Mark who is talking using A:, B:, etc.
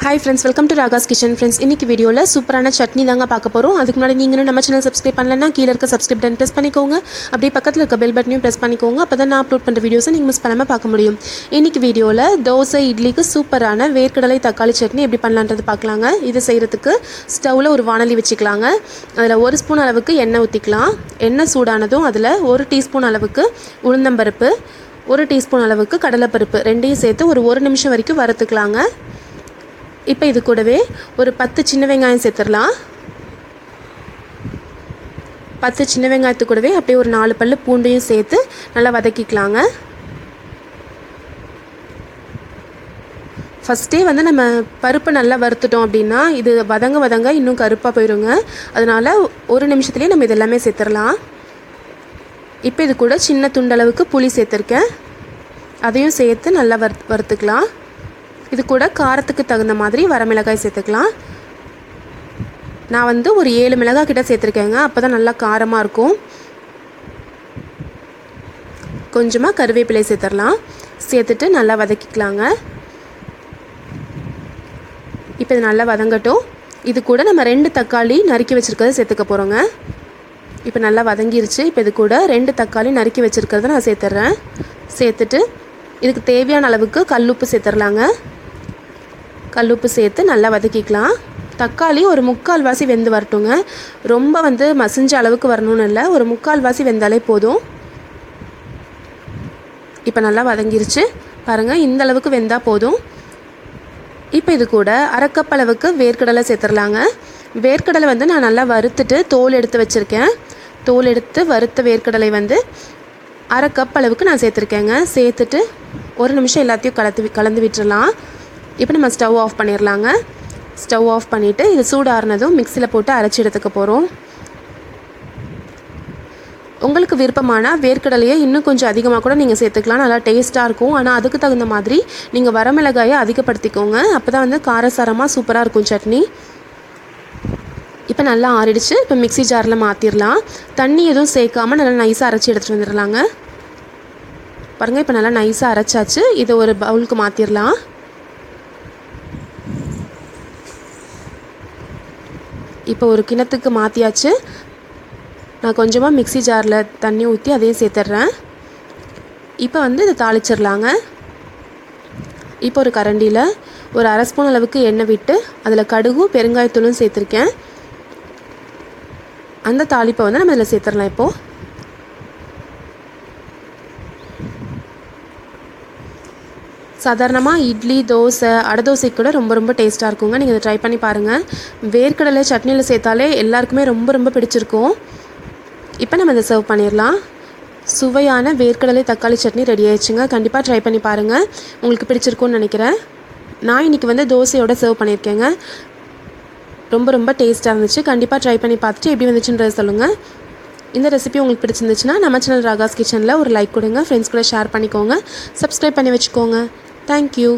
A: Hi friends, welcome to Ragas kitchen friends. இன்னைக்கு வீடியோல சூப்பரான சட்னி தாங்க பார்க்க போறோம். அதுக்கு முன்னாடி நீங்க இன்னும் நம்ம சேனல் சப்ஸ்கிரைப் பண்ணலனா கீழ இருக்க சப்ஸ்கிரைப் பட்டன் பிரஸ் பண்ணிக்கோங்க. அப்படியே பக்கத்துல இருக்க பெல் பட்டனையும் பிரஸ் பண்ணிக்கோங்க. அப்பதான் நான் அப்லோட் பண்ற வீடியோஸை நீங்க மிஸ் பண்ணாம பார்க்க முடியும். இன்னைக்கு வீடியோல தோசை இட்லிக்கு சூப்பரான வேர்க்கடலை தக்காளி சட்னி எப்படி பண்ணலாம்ன்றது பார்க்கலாங்க. இது செய்யிறதுக்கு ஸ்டவ்ல ஒரு வாணலி வச்சுக்கலாங்க. அதுல 1 ஸ்பூன் அளவுக்கு எண்ணெய் ஊத்திக்கலாம். எண்ணெய் சூடானதும் அதுல 1 டீஸ்பூன் அளவுக்கு உளுந்தம்பருப்பு, 1 டீஸ்பூன் அளவுக்கு கடலைப்பருப்பு ரெண்டையும் சேர்த்து ஒரு 1 நிமிஷம் வரைக்கும் வறுத்துக்கலாங்க. இப்போ இது கூடவே ஒரு 10 சின்ன வெங்காயம் சேர்த்துடலாம். 10 சின்ன வெங்காயத்து கூடவே அப்படியே ஒரு 4 பல்லு பூண்டையும் சேர்த்து நல்லா வதக்கிக்கலாங்க. ஃபஸ்ட்டே நம்ம பருப்பை நல்லா வறுத்துட்டோம் அப்படின்னா இது வதங்க இன்னும் கருப்பாக போயிடுங்க. அதனால் 1 நிமிஷத்துலேயே நம்ம இதெல்லாமே சேர்த்துடலாம். இப்போ இது கூட சின்ன துண்டளவுக்கு புளி சேர்த்துருக்கேன். அதையும் சேர்த்து நல்லா வறுத்துக்கலாம். இது கூட காரத்துக்கு தகுந்த மாதிரி வரமிளகாய் சேர்த்துக்கலாம். நான் ஒரு 7 மிளகாய் கிட்ட சேர்த்துருக்கேங்க. அப்போ தான் நல்லா காரமாக இருக்கும். கொஞ்சமாக கருவேப்பிலை சேர்த்துடலாம். சேர்த்துட்டு நல்லா வதக்கிக்கலாங்க. இப்போ இது நல்லா வதங்கட்டும். இது கூட நம்ம 2 தக்காளி நறுக்கி வச்சுருக்கிறத சேர்த்துக்க போகிறோங்க. இப்போ நல்லா வதங்கிருச்சு. இப்போ இது கூட 2 தக்காளி நறுக்கி வச்சுருக்கிறத நான் சேர்த்துட்றேன். சேர்த்துட்டு இதுக்கு தேவையான அளவுக்கு கல்லுப்பு சேர்த்துடலாங்க. கல்லுப்பு சேர்த்து நல்லா வதக்கிக்கலாம். தக்காளி ஒரு 3/4 வாசி வெந்து வரட்டுங்க. ரொம்ப மசிஞ்ச அளவுக்கு வரணும்னு இல்லை, ஒரு 3/4 வாசி வெந்தாலே போதும். இப்போ நல்லா வதங்கிருச்சு பாருங்கள். இந்த அளவுக்கு வெந்தால் போதும். இப்போ இது கூட 1/2 கப் அளவுக்கு வேர்க்கடலை சேர்த்துடலாங்க. வேர்க்கடலை நான் நல்லா வறுத்துட்டு தோல் எடுத்து வச்சுருக்கேன். தோல் எடுத்து வறுத்த வேர்க்கடலை 1/2 கப் அளவுக்கு நான் சேர்த்துருக்கேங்க. சேர்த்துட்டு 1 நிமிஷம் எல்லாத்தையும் கலந்து விட்டுறலாம். இப்போ நம்ம ஸ்டவ் ஆஃப் பண்ணிடலாங்க. ஸ்டவ் ஆஃப் பண்ணிவிட்டு இது சூடாறினதும் மிக்சியில் போட்டு அரைச்சி எடுத்துக்க போகிறோம். உங்களுக்கு விருப்பமான வேர்க்கடலையை இன்னும் கொஞ்சம் அதிகமாக கூட நீங்கள் சேர்த்துக்கலாம். நல்லா டேஸ்ட்டாக இருக்கும். ஆனால் அதுக்கு தகுந்த மாதிரி நீங்கள் வரமிளகாயை அதிகப்படுத்திக்கோங்க. அப்போ தான் காரசாரமாக சூப்பராக இருக்கும் சட்னி. இப்போ நல்லா ஆறிடுச்சு. இப்போ மிக்சி ஜாரில் மாற்றிடலாம். தண்ணி எதுவும் சேர்க்காமல் நல்லா நைஸாக அரைச்சி எடுத்துகிட்டு வந்துடலாங்க. பாருங்கள், இப்போ நல்லா நைஸாக அரைச்சாச்சு. இதை ஒரு பவுலுக்கு மாற்றிடலாம். இப்போ ஒரு கிணத்துக்கு மாற்றியாச்சு. நான் கொஞ்சமாக மிக்சி ஜாரில் தண்ணி ஊற்றி அதையும் சேர்த்துட்றேன். இப்போ இதை தாளிச்சிடலாங்க. இப்போ ஒரு கரண்டியில் ஒரு 1/2 ஸ்பூன் அளவுக்கு எண்ணெய் விட்டு அதில் கடுகும் பெருங்காயத்தூளும் சேர்த்துருக்கேன். அந்த தாளிப்பை நம்ம இதில் சேர்த்துடலாம். இப்போது சாதாரணமாக இட்லி, தோசை, அடை தோசைக்கு கூட ரொம்ப டேஸ்ட்டாக இருக்குங்க. நீங்கள் இதை ட்ரை பண்ணி பாருங்கள். வேர்க்கடலை சட்னியில் சேர்த்தாலே எல்லாருக்குமே ரொம்ப பிடிச்சிருக்கும். இப்போ நம்ம இதை சர்வ் பண்ணிடலாம். சுவையான வேர்க்கடலை தக்காளி சட்னி ரெடி ஆயிடுச்சுங்க. கண்டிப்பாக ட்ரை பண்ணி பாருங்கள். உங்களுக்கு பிடிச்சிருக்கும்னு நினைக்கிறேன். நான் இன்றைக்கி தோசையோடு சர்வ் பண்ணியிருக்கேங்க. ரொம்ப டேஸ்ட்டாக இருந்துச்சு. கண்டிப்பாக ட்ரை பண்ணி பார்த்துட்டு எப்படி வந்துச்சுன்றதை சொல்லுங்கள். இந்த ரெசிபி உங்களுக்கு பிடிச்சிருந்துச்சுன்னா நம்ம சேனல் ராகாஸ் கிச்சனில் ஒரு லைக் கொடுங்க. ஃப்ரெண்ட்ஸ் கூட ஷேர் பண்ணிக்கோங்க. சப்ஸ்கிரைப் பண்ணி வச்சுக்கோங்க. Thank you.